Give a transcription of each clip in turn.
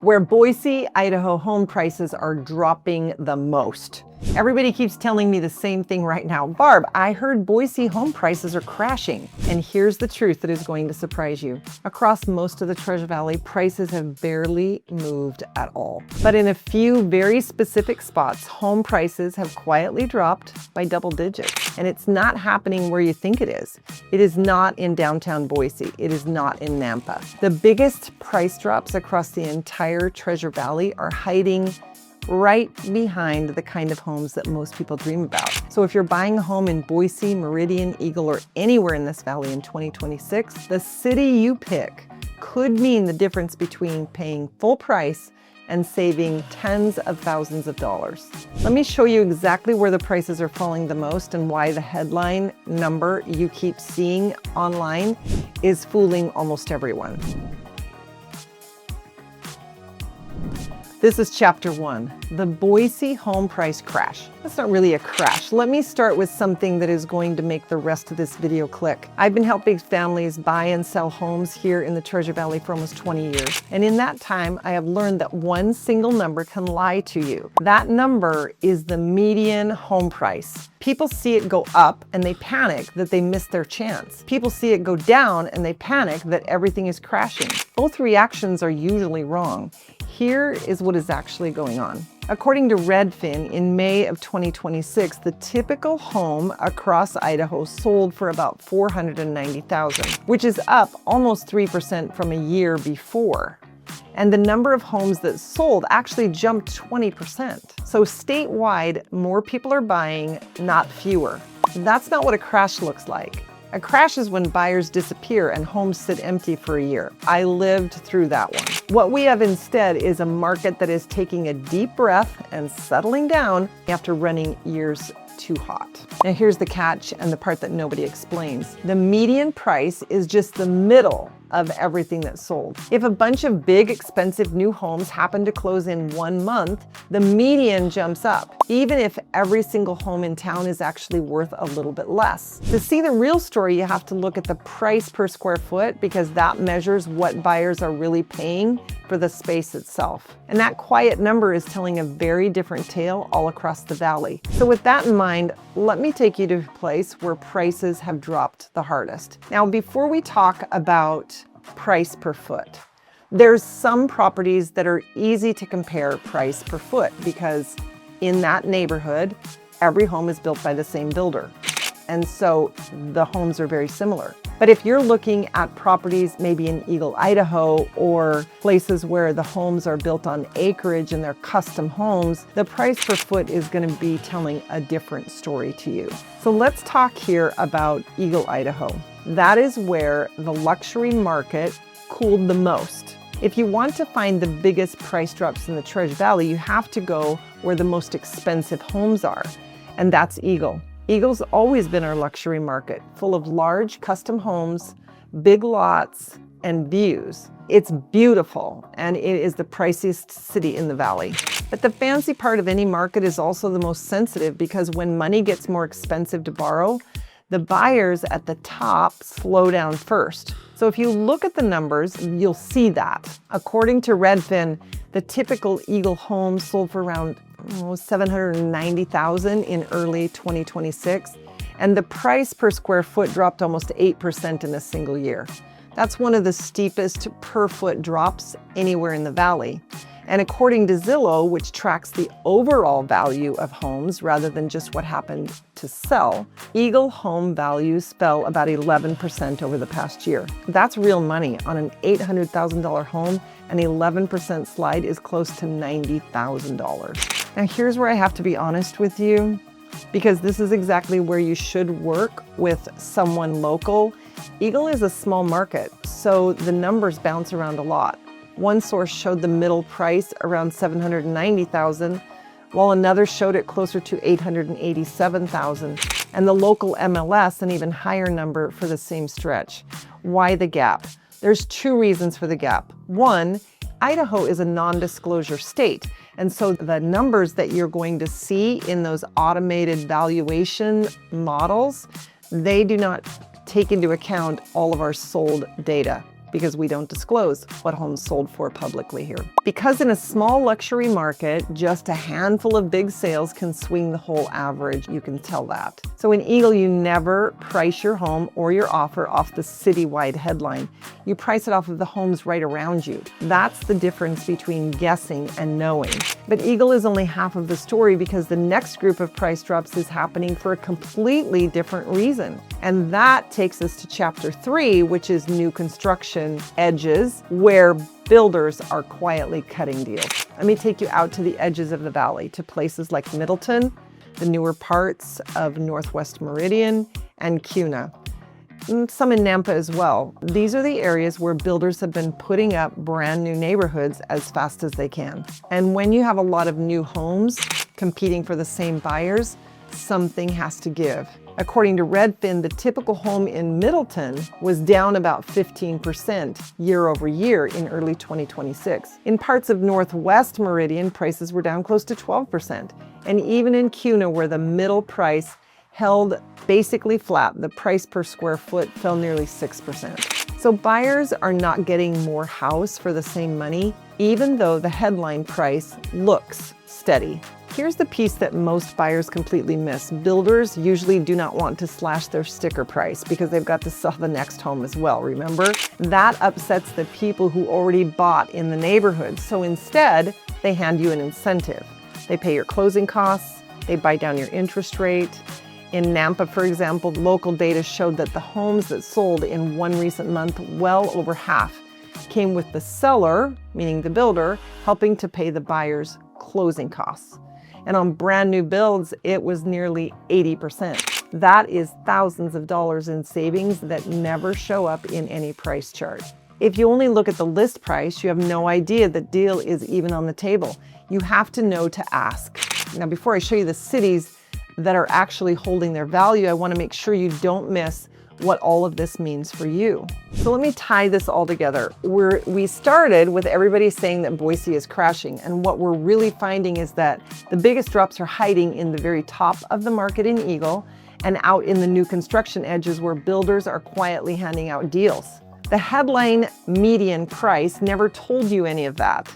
where Boise, Idaho home prices are dropping the most. Everybody keeps telling me the same thing right now. Barb, I heard Boise home prices are crashing. And here's the truth that is going to surprise you. Across most of the Treasure Valley, prices have barely moved at all. But in a few very specific spots, home prices have quietly dropped by double digits. And it's not happening where you think it is. It is not in downtown Boise. It is not in Nampa. The biggest price drops across the entire Treasure Valley are hiding right behind the kind of homes that most people dream about. So if you're buying a home in Boise, Meridian, Eagle, or anywhere in this valley in 2026, the city you pick could mean the difference between paying full price and saving tens of thousands of dollars. Let me show you exactly where the prices are falling the most and why the headline number you keep seeing online is fooling almost everyone. This is chapter 1, the Boise home price crash. That's not really a crash. Let me start with something that is going to make the rest of this video click. I've been helping families buy and sell homes here in the Treasure Valley for almost 20 years. And in that time, I have learned that one single number can lie to you. That number is the median home price. People see it go up and they panic that they missed their chance. People see it go down and they panic that everything is crashing. Both reactions are usually wrong. Here is what is actually going on. According to Redfin, in May of 2026, the typical home across Idaho sold for about $490,000, which is up almost 3% from a year before. And the number of homes that sold actually jumped 20%. So statewide, more people are buying, not fewer. That's not what a crash looks like. A crash is when buyers disappear and homes sit empty for a year. I lived through that one. What we have instead is a market that is taking a deep breath and settling down after running years too hot. Now here's the catch and the part that nobody explains. The median price is just the middle of everything that's sold. If a bunch of big, expensive new homes happen to close in 1 month, the median jumps up, even if every single home in town is actually worth a little bit less. To see the real story, you have to look at the price per square foot because that measures what buyers are really paying for the space itself. And that quiet number is telling a very different tale all across the valley. So with that in mind, let me take you to a place where prices have dropped the hardest. Now, before we talk about price per foot, there's some properties that are easy to compare price per foot because in that neighborhood, every home is built by the same builder. And so the homes are very similar. But if you're looking at properties maybe in Eagle, Idaho, or places where the homes are built on acreage and they're custom homes, the price per foot is going to be telling a different story to you. So let's talk here about Eagle, Idaho. That is where the luxury market cooled the most. If you want to find the biggest price drops in the Treasure Valley, you have to go where the most expensive homes are, and that's Eagle. Eagle's always been our luxury market, full of large custom homes, big lots, and views. It's beautiful, and it is the priciest city in the valley. But the fancy part of any market is also the most sensitive because when money gets more expensive to borrow, the buyers at the top slow down first. So if you look at the numbers, you'll see that. According to Redfin, the typical Eagle home sold for around $790,000 in early 2026, and the price per square foot dropped almost 8% in a single year. That's one of the steepest per foot drops anywhere in the valley. And according to Zillow, which tracks the overall value of homes rather than just what happened to sell, Eagle home values fell about 11% over the past year. That's real money. On an $800,000 home, an 11% slide is close to $90,000. Now here's where I have to be honest with you, because this is exactly where you should work with someone local. Eagle is a small market, so the numbers bounce around a lot. One source showed the middle price around $790,000, while another showed it closer to $887,000, and the local MLS an even higher number for the same stretch. Why the gap? There's 2 reasons for the gap. One, Idaho is a non-disclosure state, and so the numbers that you're going to see in those automated valuation models, they do not take into account all of our sold data. because we don't disclose what homes sold for publicly here. Because in a small luxury market, just a handful of big sales can swing the whole average. You can tell that. So in Eagle, you never price your home or your offer off the citywide headline. You price it off of the homes right around you. That's the difference between guessing and knowing. But Eagle is only half of the story, because the next group of price drops is happening for a completely different reason. And that takes us to chapter 3, which is new construction edges, where builders are quietly cutting deals. Let me take you out to the edges of the valley, to places like Middleton, the newer parts of Northwest Meridian, and Kuna. Some in Nampa as well. These are the areas where builders have been putting up brand new neighborhoods as fast as they can. And when you have a lot of new homes competing for the same buyers, something has to give. According to Redfin, the typical home in Middleton was down about 15% year over year in early 2026. In parts of Northwest Meridian, prices were down close to 12%. And even in Kuna, where the middle price held basically flat, the price per square foot fell nearly 6%. So buyers are not getting more house for the same money, even though the headline price looks steady. Here's the piece that most buyers completely miss. Builders usually do not want to slash their sticker price because they've got to sell the next home as well, remember? That upsets the people who already bought in the neighborhood. So instead, they hand you an incentive. They pay your closing costs, they buy down your interest rate. In Nampa, for example, local data showed that the homes that sold in one recent month, well over half, came with the seller, meaning the builder, helping to pay the buyer's closing costs. And on brand new builds, it was nearly 80%. That is thousands of dollars in savings that never show up in any price chart. If you only look at the list price, you have no idea the deal is even on the table. You have to know to ask. Now, before I show you the cities that are actually holding their value, I want to make sure you don't miss what all of this means for you. So let me tie this all together. We started with everybody saying that Boise is crashing, and what we're really finding is that the biggest drops are hiding in the very top of the market in Eagle and out in the new construction edges, where builders are quietly handing out deals. The headline median price never told you any of that,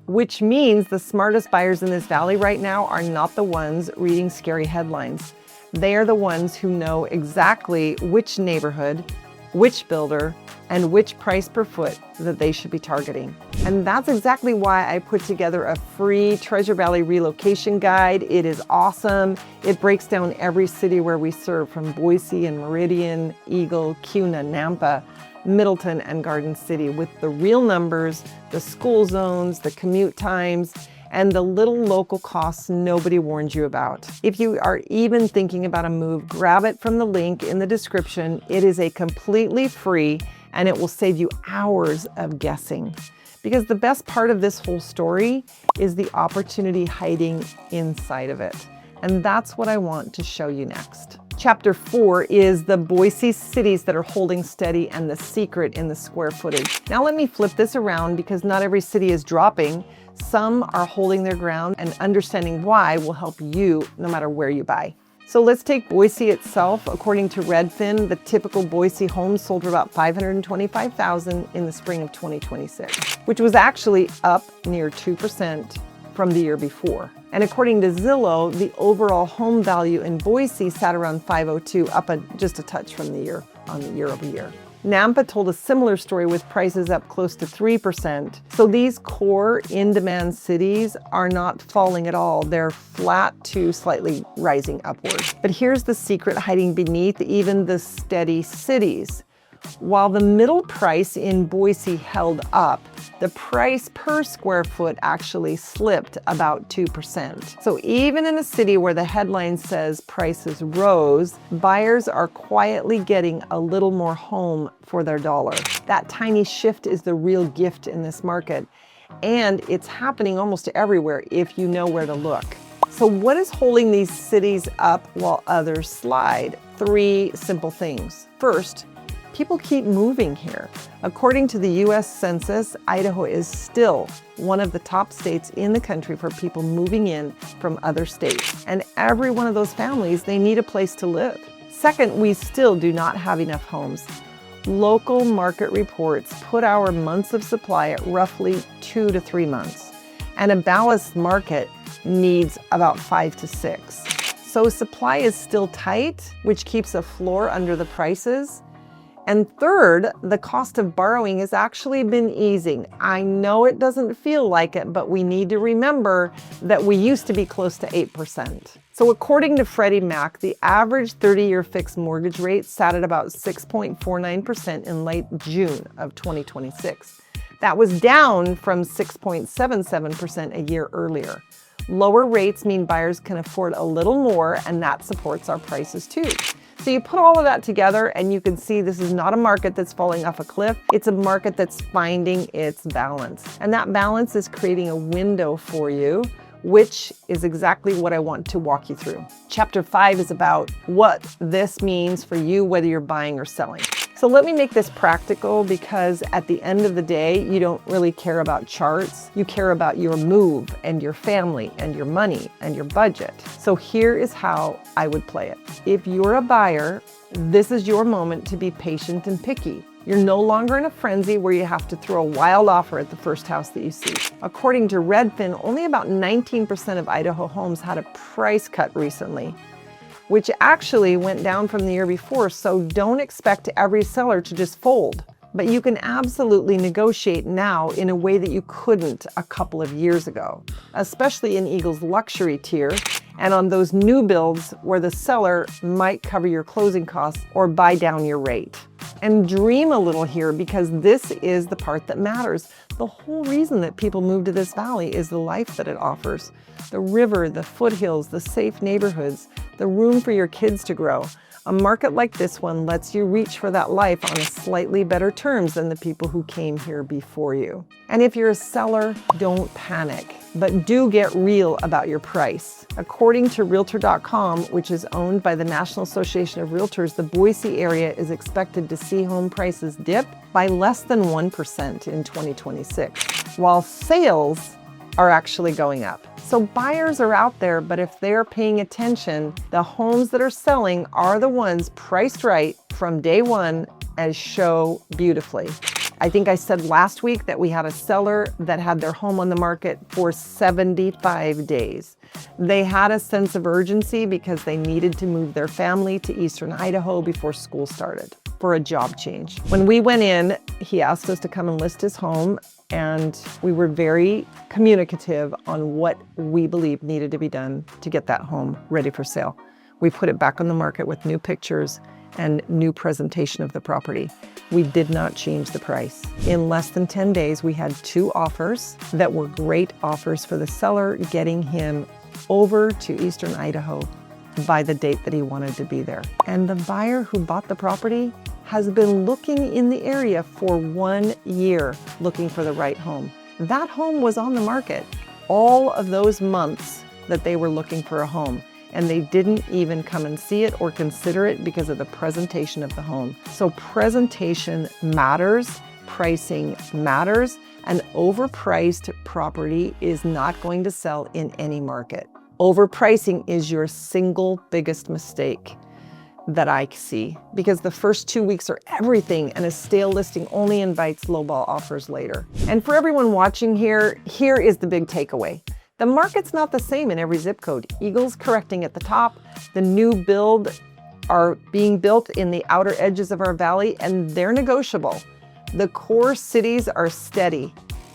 which means the smartest buyers in this valley right now are not the ones reading scary headlines. They are the ones who know exactly which neighborhood, which builder, and which price per foot that they should be targeting. And that's exactly why I put together a free Treasure Valley relocation guide. It is awesome. It breaks down every city where we serve, from Boise and Meridian, Eagle, Kuna, Nampa, Middleton, and Garden City, with the real numbers, the school zones, the commute times, and the little local costs nobody warned you about. If you are even thinking about a move, grab it from the link in the description. It is a completely free, and it will save you hours of guessing. Because the best part of this whole story is the opportunity hiding inside of it. And that's what I want to show you next. Chapter 4 is the Boise cities that are holding steady and the secret in the square footage. Now let me flip this around, because not every city is dropping. Some are holding their ground, and understanding why will help you no matter where you buy. So let's take Boise itself. According to Redfin, the typical Boise home sold for about $525,000 in the spring of 2026, which was actually up near 2% from the year before. And according to Zillow, the overall home value in Boise sat around $502, up just a touch from the year over year. Nampa told a similar story, with prices up close to 3%. So these core in-demand cities are not falling at all. They're flat to slightly rising upward. But here's the secret hiding beneath even the steady cities. While the middle price in Boise held up, the price per square foot actually slipped about 2%. So even in a city where the headline says prices rose, buyers are quietly getting a little more home for their dollar. That tiny shift is the real gift in this market, and it's happening almost everywhere if you know where to look. So what is holding these cities up while others slide? 3 simple things. First, people keep moving here. According to the US Census, Idaho is still one of the top states in the country for people moving in from other states. And every one of those families, they need a place to live. Second, we still do not have enough homes. Local market reports put our months of supply at roughly 2 to 3 months, and a balanced market needs about 5 to 6. So supply is still tight, which keeps a floor under the prices. And third, the cost of borrowing has actually been easing. I know it doesn't feel like it, but we need to remember that we used to be close to 8%. So according to Freddie Mac, the average 30-year fixed mortgage rate sat at about 6.49% in late June of 2026. That was down from 6.77% a year earlier. Lower rates mean buyers can afford a little more, and that supports our prices too. So you put all of that together and you can see this is not a market that's falling off a cliff. It's a market that's finding its balance. And that balance is creating a window for you, which is exactly what I want to walk you through. Chapter 5 is about what this means for you, whether you're buying or selling. So let me make this practical, because at the end of the day, you don't really care about charts. You care about your move and your family and your money and your budget. So here is how I would play it. If you're a buyer, this is your moment to be patient and picky. You're no longer in a frenzy where you have to throw a wild offer at the first house that you see. According to Redfin, only about 19% of Idaho homes had a price cut recently, which actually went down from the year before, so don't expect every seller to just fold. But you can absolutely negotiate now in a way that you couldn't a couple of years ago, especially in Eagle's luxury tier and on those new builds where the seller might cover your closing costs or buy down your rate. And dream a little here, because this is the part that matters. The whole reason that people move to this valley is the life that it offers. The river, the foothills, the safe neighborhoods, the room for your kids to grow. A market like this one lets you reach for that life on a slightly better terms than the people who came here before you. And if you're a seller, don't panic, but do get real about your price. According to Realtor.com, which is owned by the National Association of Realtors, the Boise area is expected to see home prices dip by less than 1% in 2026, while sales are actually going up. So buyers are out there, but if they're paying attention, the homes that are selling are the ones priced right from day one, as show beautifully. I think I said last week that we had a seller that had their home on the market for 75 days. They had a sense of urgency because they needed to move their family to eastern Idaho before school started for a job change. When we went in, he asked us to come and list his home, and we were very communicative on what we believed needed to be done to get that home ready for sale. We put it back on the market with new pictures and new presentation of the property. We did not change the price. In less than 10 days, we had 2 offers that were great offers for the seller, getting him over to eastern Idaho by the date that he wanted to be there. And the buyer who bought the property has been looking in the area for 1 year, looking for the right home. That home was on the market all of those months that they were looking for a home, and they didn't even come and see it or consider it because of the presentation of the home. So presentation matters, pricing matters, and overpriced property is not going to sell in any market. Overpricing is your single biggest mistake that I see, because the first 2 weeks are everything, and a stale listing only invites lowball offers later. And for everyone watching here is the big takeaway. The market's not the same in every zip code. Eagle's correcting at the top. The new build are being built in the outer edges of our valley, and they're negotiable. The core cities are steady.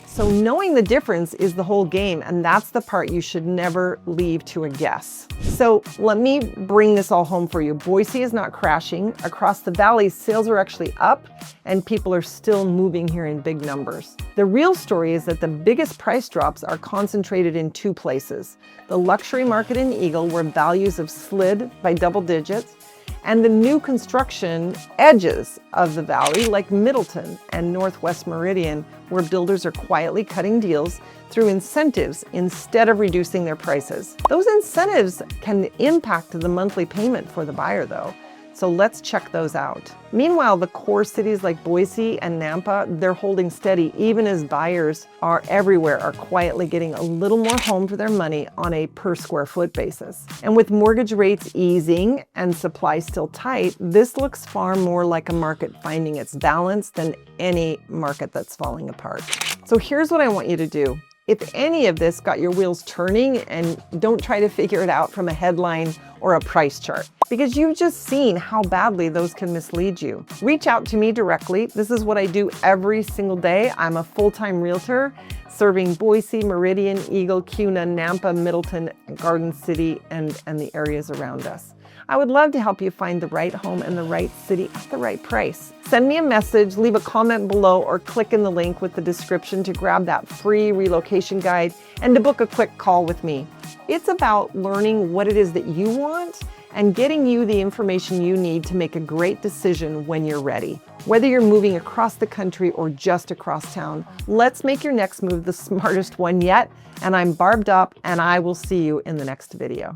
So knowing the difference is the whole game, and that's the part you should never leave to a guess. So let me bring this all home for you. Boise is not crashing. Across the valley, sales are actually up, and people are still moving here in big numbers. The real story is that the biggest price drops are concentrated in 2 places: the luxury market in Eagle, where values have slid by double digits, and the new construction edges of the valley like Middleton and Northwest Meridian, where builders are quietly cutting deals through incentives instead of reducing their prices. Those incentives can impact the monthly payment for the buyer though. So let's check those out. Meanwhile, the core cities like Boise and Nampa, they're holding steady even as buyers are everywhere are quietly getting a little more home for their money on a per square foot basis. And with mortgage rates easing and supply still tight, this looks far more like a market finding its balance than any market that's falling apart. So here's what I want you to do. If any of this got your wheels turning, and don't try to figure it out from a headline or a price chart, because you've just seen how badly those can mislead you. Reach out to me directly. This is what I do every single day. I'm a full-time realtor serving Boise, Meridian, Eagle, Kuna, Nampa, Middleton, Garden City, and the areas around us. I would love to help you find the right home in the right city at the right price. Send me a message, leave a comment below, or click in the link with the description to grab that free relocation guide and to book a quick call with me. It's about learning what it is that you want and getting you the information you need to make a great decision when you're ready. Whether you're moving across the country or just across town, let's make your next move the smartest one yet. And I'm Barb Dopp, and I will see you in the next video.